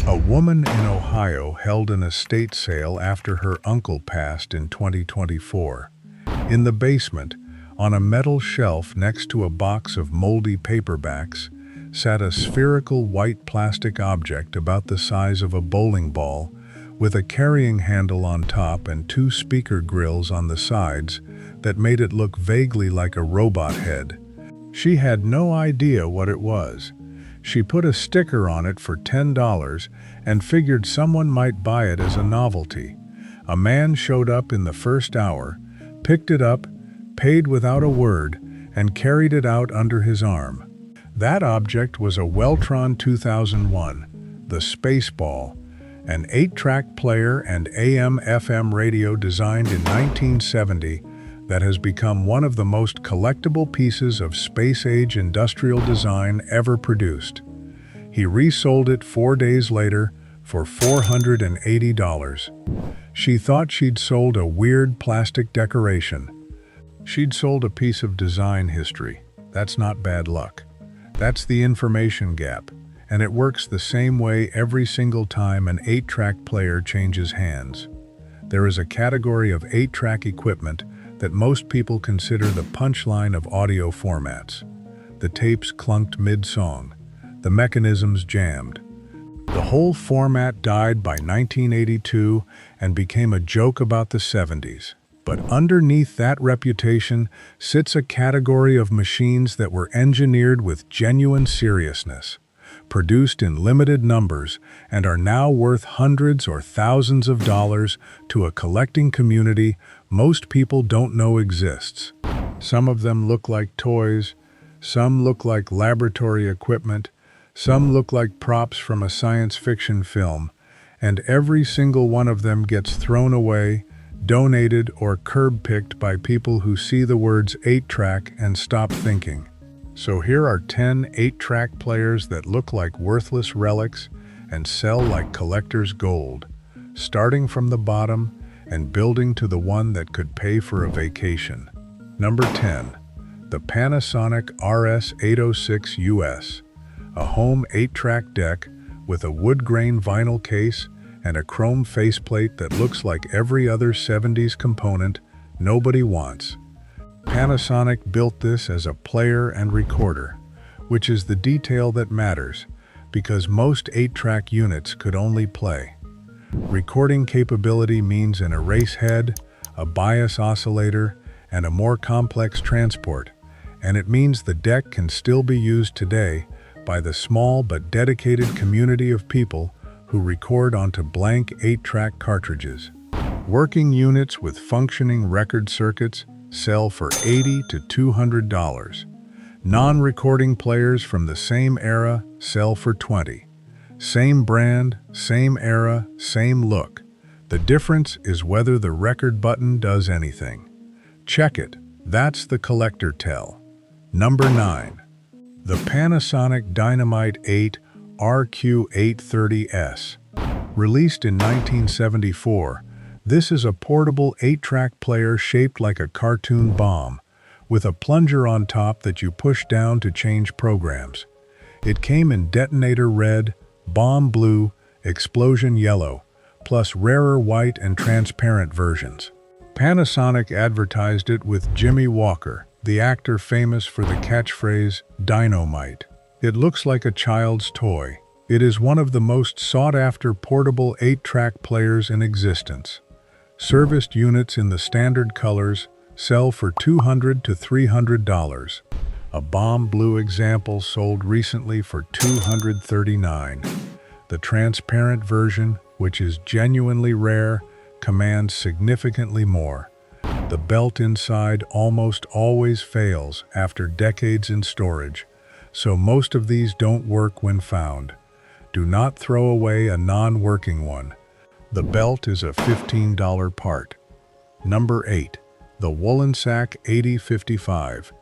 A woman in Ohio held an estate sale after her uncle passed in 2024. In the basement, on a metal shelf next to a box of moldy paperbacks, sat a spherical white plastic object about the size of a bowling ball, with a carrying handle on top and two speaker grills on the sides that made it look vaguely like a robot head. She had no idea what it was. She put a sticker on it for $10 and figured someone might buy it as a novelty. A man showed up in the first hour, picked it up, paid without a word, and carried it out under his arm. That object was a Weltron 2001, the Spaceball, an 8-track player and AM/FM radio designed in 1970 that has become one of the most collectible pieces of space-age industrial design ever produced. He resold it 4 days later for $480. She thought she'd sold a weird plastic decoration. She'd sold a piece of design history. That's not bad luck. That's the information gap, and it works the same way every single time an 8-track player changes hands. There is a category of 8-track equipment that most people consider the punchline of audio formats. The tapes clunked mid-song. The mechanisms jammed. The whole format died by 1982 and became a joke about the 70s. But underneath that reputation sits a category of machines that were engineered with genuine seriousness, produced in limited numbers, and are now worth hundreds or thousands of dollars to a collecting community most people don't know exists. Some of them look like toys, some look like laboratory equipment, some look like props from a science fiction film, and every single one of them gets thrown away, donated, or curb-picked by people who see the words 8-track and stop thinking. So here are 10 8-track players that look like worthless relics and sell like collector's gold, starting from the bottom and building to the one that could pay for a vacation. Number 10. The Panasonic RS-806 US, a home 8-track deck with a wood grain vinyl case and a chrome faceplate that looks like every other 70s component nobody wants. Panasonic built this as a player and recorder, which is the detail that matters, because most 8-track units could only play. Recording capability means an erase head, a bias oscillator, and a more complex transport, and it means the deck can still be used today by the small but dedicated community of people who record onto blank 8-track cartridges. Working units with functioning record circuits sell for $80 to $200. Non-recording players from the same era sell for $20. Same brand, same era, same look. The difference is whether the record button does anything. Check it. That's the collector tell. Number 9. The Panasonic Dynamite 8 RQ830S. Released in 1974, this is a portable 8-track player shaped like a cartoon bomb, with a plunger on top that you push down to change programs. It came in detonator red, bomb blue, explosion yellow, plus rarer white and transparent versions. Panasonic advertised it with Jimmy Walker, the actor famous for the catchphrase, "Dynamite." It looks like a child's toy. It is one of the most sought-after portable 8-track players in existence. Serviced units in the standard colors sell for $200 to $300. A bomb blue example sold recently for $239. The transparent version, which is genuinely rare, commands significantly more. The belt inside almost always fails after decades in storage, so most of these don't work when found. Do not throw away a non-working one. The belt is a $15 part. Number 8. The Wollensak 8055.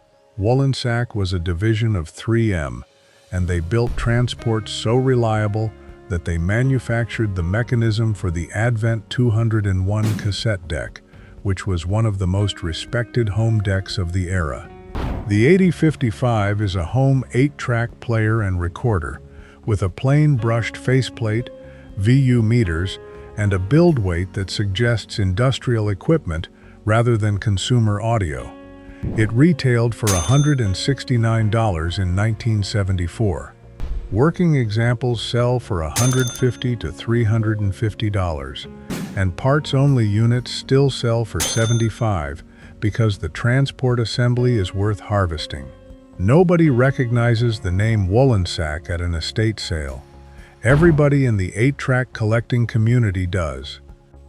Wollensak was a division of 3M, and they built transports so reliable that they manufactured the mechanism for the Advent 201 cassette deck, which was one of the most respected home decks of the era. The 8055 is a home 8-track player and recorder, with a plain brushed faceplate VU meters, and a build weight that suggests industrial equipment rather than consumer audio. It retailed for $169 in 1974. Working examples sell for $150 to $350, and parts-only units still sell for $75 because the transport assembly is worth harvesting. Nobody recognizes the name Wollensak at an estate sale. Everybody in the 8-track collecting community does.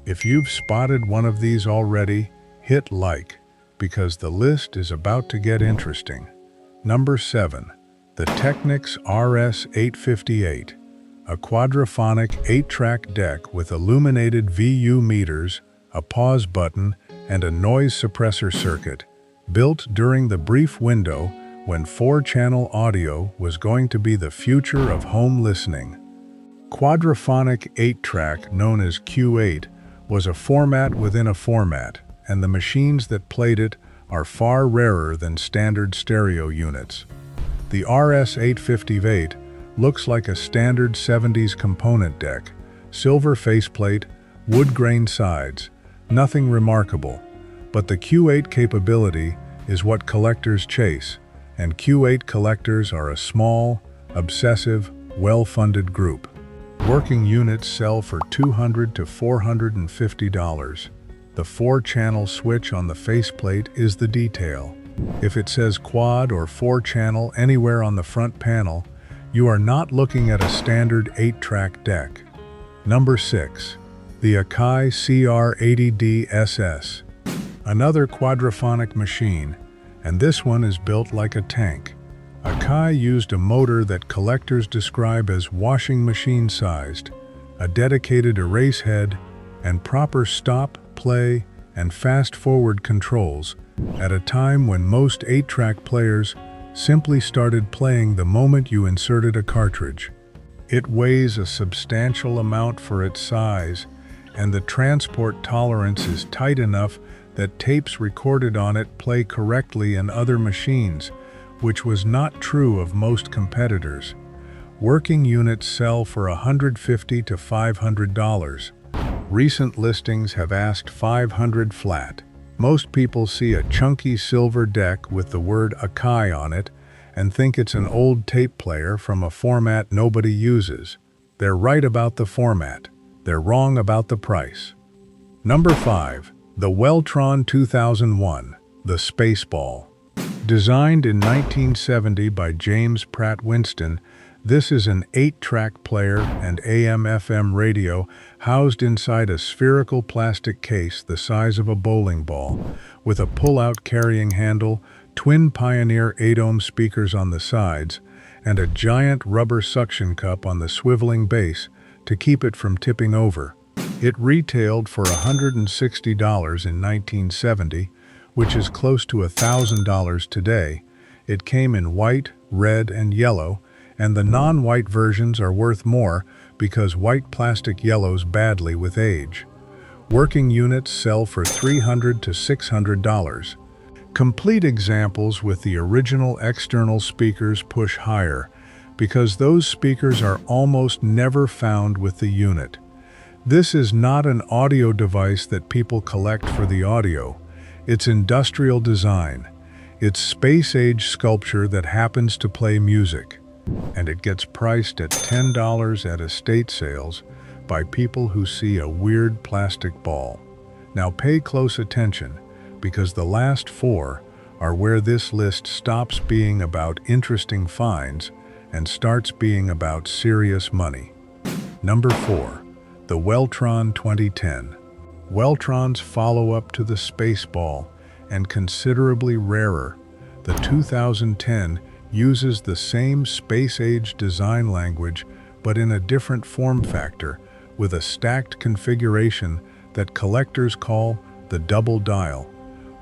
If you've spotted one of these already, hit like, because the list is about to get interesting. Number 7. The Technics RS-858, a quadraphonic 8-track deck with illuminated VU meters, a pause button, and a noise suppressor circuit, built during the brief window when 4-channel audio was going to be the future of home listening. Quadraphonic 8-track, known as Q8, was a format within a format, and the machines that played it are far rarer than standard stereo units. The RS-858 looks like a standard 70s component deck, silver faceplate, wood-grain sides, nothing remarkable. But the Q8 capability is what collectors chase, and Q8 collectors are a small, obsessive, well-funded group. Working units sell for $200 to $450. The 4-channel switch on the faceplate is the detail. If it says quad or 4-channel anywhere on the front panel, you are not looking at a standard 8-track deck. Number 6. The Akai CR80D SS. Another quadraphonic machine, and this one is built like a tank. Akai used a motor that collectors describe as washing machine-sized, a dedicated erase head, and proper stop, play, and fast-forward controls at a time when most 8-track players simply started playing the moment you inserted a cartridge. It weighs a substantial amount for its size, and the transport tolerance is tight enough that tapes recorded on it play correctly in other machines, which was not true of most competitors. Working units sell for $150 to $500. Recent listings have asked $500 flat. Most people see a chunky silver deck with the word Akai on it and think it's an old tape player from a format nobody uses. They're right about the format. They're wrong about the price. Number 5. The Weltron 2001, the Spaceball. Designed in 1970 by James Pratt Winston, this is an 8-track player and AM/FM radio housed inside a spherical plastic case the size of a bowling ball, with a pull-out carrying handle, twin Pioneer 8-ohm speakers on the sides, and a giant rubber suction cup on the swiveling base to keep it from tipping over. It retailed for $160 in 1970, which is close to $1,000 today. It came in white, red, and yellow, and the non-white versions are worth more because white plastic yellows badly with age. Working units sell for $300 to $600. Complete examples with the original external speakers push higher because those speakers are almost never found with the unit. This is not an audio device that people collect for the audio. It's industrial design. It's space-age sculpture that happens to play music. And it gets priced at $10 at estate sales by people who see a weird plastic ball. Now pay close attention, because the last 4 are where this list stops being about interesting finds and starts being about serious money. Number 4. The Weltron 2010. Weltron's follow-up to the Spaceball, and considerably rarer, the 2010 uses the same space-age design language but in a different form factor, with a stacked configuration that collectors call the double dial.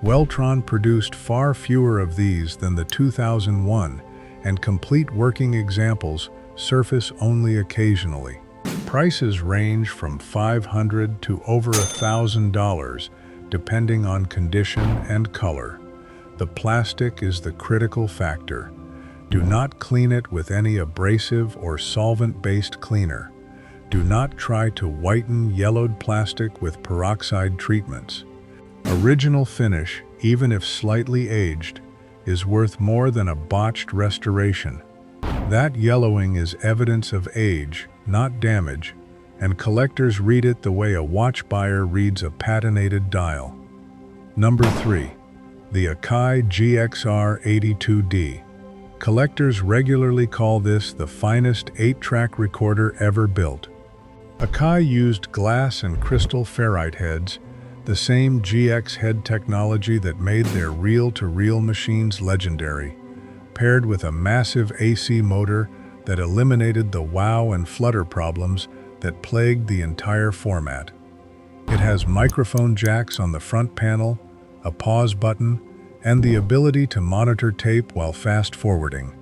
Weltron produced far fewer of these than the 2001, and complete working examples surface only occasionally. Prices range from $500 to over $1,000, depending on condition and color. The plastic is the critical factor. Do not clean it with any abrasive or solvent-based cleaner. Do not try to whiten yellowed plastic with peroxide treatments. Original finish, even if slightly aged, is worth more than a botched restoration. That yellowing is evidence of age, not damage, and collectors read it the way a watch buyer reads a patinated dial. Number 3. The Akai GXR82D. Collectors regularly call this the finest 8-track recorder ever built. Akai used glass and crystal ferrite heads, the same GX head technology that made their reel-to-reel machines legendary, paired with a massive AC motor that eliminated the wow and flutter problems that plagued the entire format. It has microphone jacks on the front panel, a pause button, and the ability to monitor tape while fast-forwarding.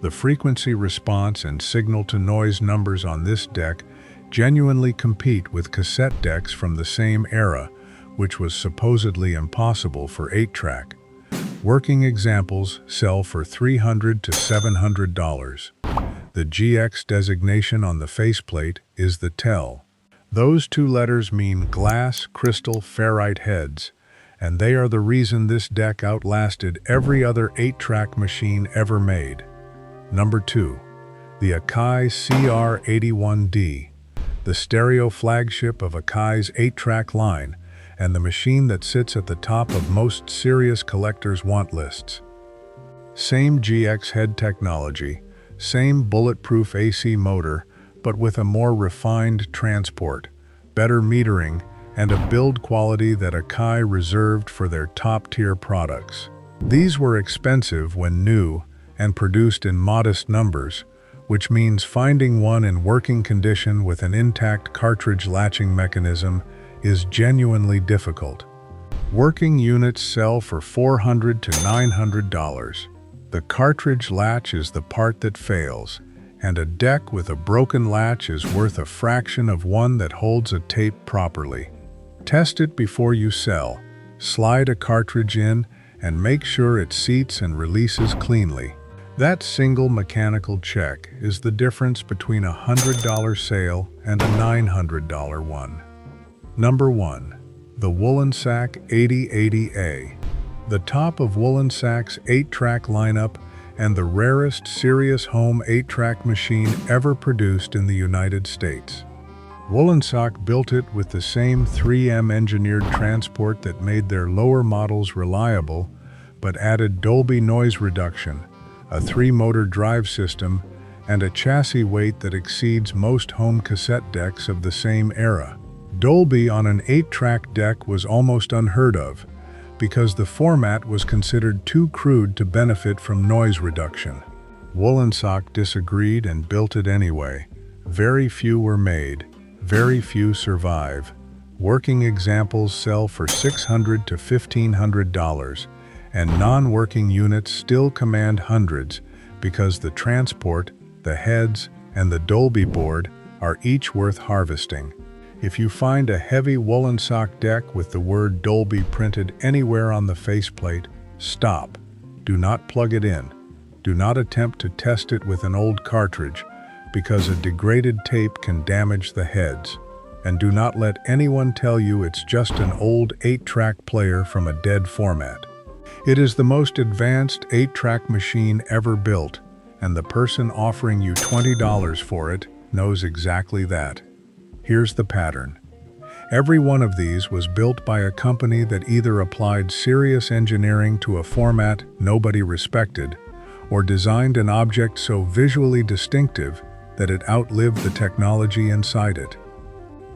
The frequency response and signal-to-noise numbers on this deck genuinely compete with cassette decks from the same era, which was supposedly impossible for 8-track. Working examples sell for $300 to $700. The GX designation on the faceplate is the TEL. Those two letters mean glass, crystal, ferrite heads, and they are the reason this deck outlasted every other 8-track machine ever made. Number 2. The Akai CR81D. The stereo flagship of Akai's 8-track line, and the machine that sits at the top of most serious collectors' want lists. Same GX head technology, same bulletproof AC motor, but with a more refined transport, better metering, and a build quality that Akai reserved for their top-tier products. These were expensive when new and produced in modest numbers, which means finding one in working condition with an intact cartridge latching mechanism is genuinely difficult. Working units sell for $400 to $900. The cartridge latch is the part that fails, and a deck with a broken latch is worth a fraction of one that holds a tape properly. Test it before you sell. Slide a cartridge in and make sure it seats and releases cleanly. That single mechanical check is the difference between a $100 sale and a $900 one. Number 1. The Wollensak 8080A. The top of Wollensak's 8-track lineup and the rarest serious home 8-track machine ever produced in the United States. Wollensak built it with the same 3M engineered transport that made their lower models reliable, but added Dolby noise reduction, a 3-motor drive system, and a chassis weight that exceeds most home cassette decks of the same era. Dolby on an 8-track deck was almost unheard of, because the format was considered too crude to benefit from noise reduction. Wollensak disagreed and built it anyway. Very few were made, very few survive. Working examples sell for $600 to $1,500, and non-working units still command hundreds because the transport, the heads, and the Dolby board are each worth harvesting. If you find a heavy Wollensak deck with the word Dolby printed anywhere on the faceplate, stop. Do not plug it in. Do not attempt to test it with an old cartridge, because a degraded tape can damage the heads. And do not let anyone tell you it's just an old 8-track player from a dead format. It is the most advanced 8-track machine ever built, and the person offering you $20 for it knows exactly that. Here's the pattern. Every one of these was built by a company that either applied serious engineering to a format nobody respected, or designed an object so visually distinctive that it outlived the technology inside it.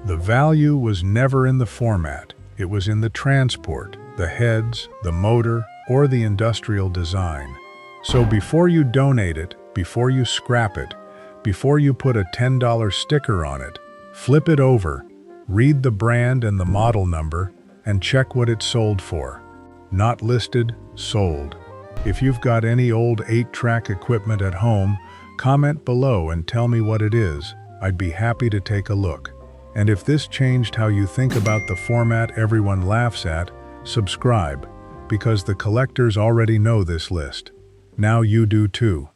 The value was never in the format, it was in the transport, the heads, the motor, or the industrial design. So before you donate it, before you scrap it, before you put a $10 sticker on it, flip it over, read the brand and the model number, and check what it sold for. Not listed, sold. If you've got any old 8-track equipment at home, comment below and tell me what it is. I'd be happy to take a look. And if this changed how you think about the format everyone laughs at, subscribe, because the collectors already know this list. Now you do too.